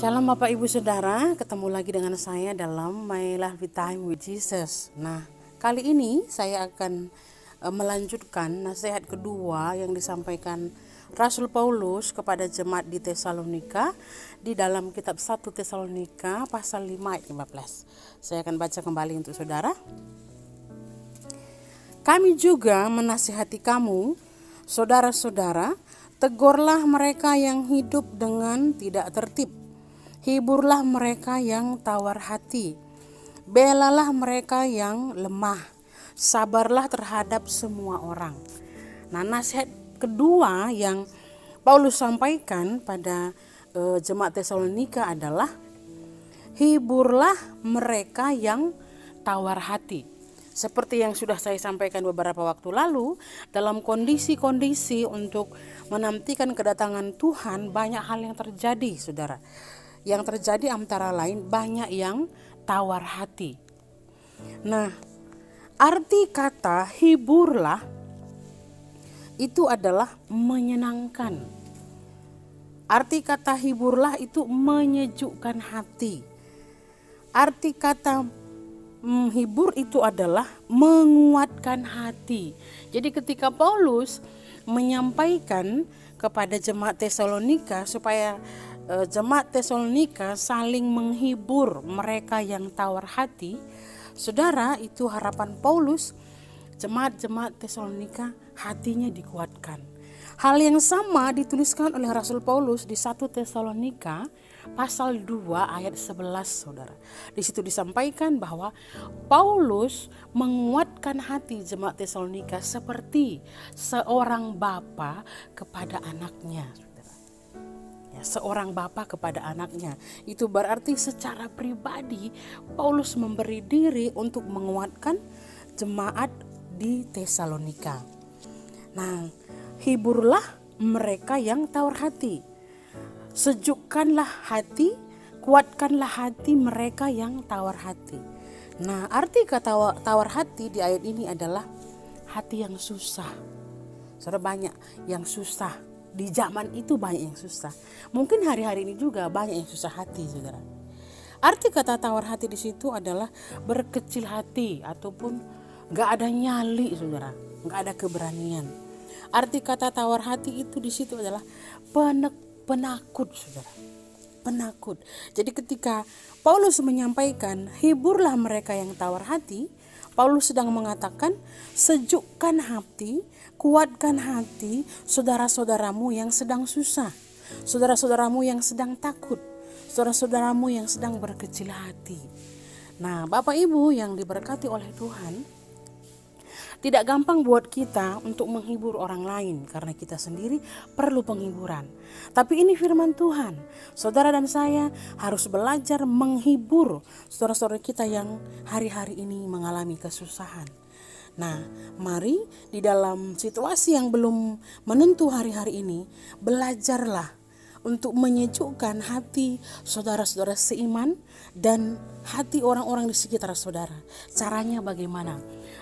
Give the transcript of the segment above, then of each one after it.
Shalom Bapak Ibu Saudara, ketemu lagi dengan saya dalam My Life Time with Jesus. Nah, kali ini saya akan melanjutkan nasihat kedua yang disampaikan Rasul Paulus kepada jemaat di Tesalonika di dalam kitab 1 Tesalonika pasal 5 ayat 15. Saya akan baca kembali untuk saudara. Kami juga menasihati kamu, saudara-saudara, tegurlah mereka yang hidup dengan tidak tertib. Hiburlah mereka yang tawar hati, belalah mereka yang lemah, sabarlah terhadap semua orang. Nah, nasihat kedua yang Paulus sampaikan pada jemaat Tesalonika adalah hiburlah mereka yang tawar hati. Seperti yang sudah saya sampaikan beberapa waktu lalu, dalam kondisi-kondisi untuk menantikan kedatangan Tuhan, banyak hal yang terjadi, saudara. Yang terjadi antara lain banyak yang tawar hati. Nah, arti kata hiburlah itu adalah menyenangkan. Arti kata hiburlah itu menyejukkan hati. Arti kata hibur itu adalah menguatkan hati. Jadi ketika Paulus menyampaikan kepada jemaat Tesalonika supaya jemaat Tesalonika saling menghibur mereka yang tawar hati, saudara, itu harapan Paulus, jemaat-jemaat Tesalonika hatinya dikuatkan. Hal yang sama dituliskan oleh Rasul Paulus di 1 Tesalonika pasal 2 ayat 11, saudara. Di situ disampaikan bahwa Paulus menguatkan hati jemaat Tesalonika seperti seorang bapa kepada anaknya. Seorang bapa kepada anaknya. Itu berarti secara pribadi Paulus memberi diri untuk menguatkan jemaat di Tesalonika. Nah, hiburlah mereka yang tawar hati. Sejukkanlah hati, kuatkanlah hati mereka yang tawar hati. Nah, arti kata tawar hati di ayat ini adalah hati yang susah. Saudara, banyak yang susah. Di zaman itu banyak yang susah. Mungkin hari-hari ini juga banyak yang susah hati, saudara. Arti kata tawar hati di situ adalah berkecil hati ataupun gak ada nyali, saudara, gak ada keberanian. Arti kata tawar hati itu di situ adalah penakut, saudara. Penakut. Jadi ketika Paulus menyampaikan hiburlah mereka yang tawar hati, Paulus sedang mengatakan sejukkan hati, kuatkan hati saudara-saudaramu yang sedang susah, saudara-saudaramu yang sedang takut, saudara-saudaramu yang sedang berkecil hati. Nah, Bapak Ibu yang diberkati oleh Tuhan, tidak gampang buat kita untuk menghibur orang lain karena kita sendiri perlu penghiburan. Tapi ini firman Tuhan. Saudara dan saya harus belajar menghibur saudara-saudara kita yang hari-hari ini mengalami kesusahan. Nah, mari di dalam situasi yang belum menentu hari-hari ini, belajarlah untuk menyejukkan hati saudara-saudara seiman dan hati orang-orang di sekitar saudara. Caranya bagaimana?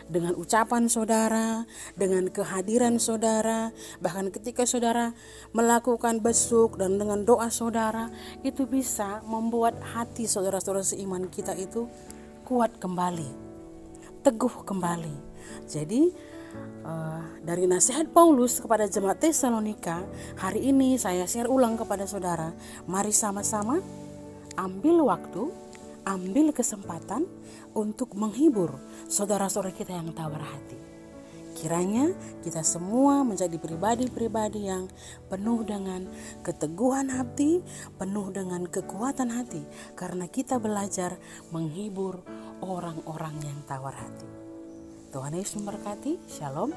Dengan ucapan saudara, dengan kehadiran saudara, bahkan ketika saudara melakukan besuk dan dengan doa saudara, itu bisa membuat hati saudara-saudara seiman kita itu kuat kembali, teguh kembali. Jadi dari nasihat Paulus kepada jemaat Tesalonika, hari ini saya share ulang kepada saudara. Mari sama-sama ambil waktu, ambil kesempatan untuk menghibur saudara-saudara kita yang tawar hati. Kiranya kita semua menjadi pribadi-pribadi yang penuh dengan keteguhan hati, penuh dengan kekuatan hati, karena kita belajar menghibur orang-orang yang tawar hati. Tuhan Yesus memberkati. Shalom.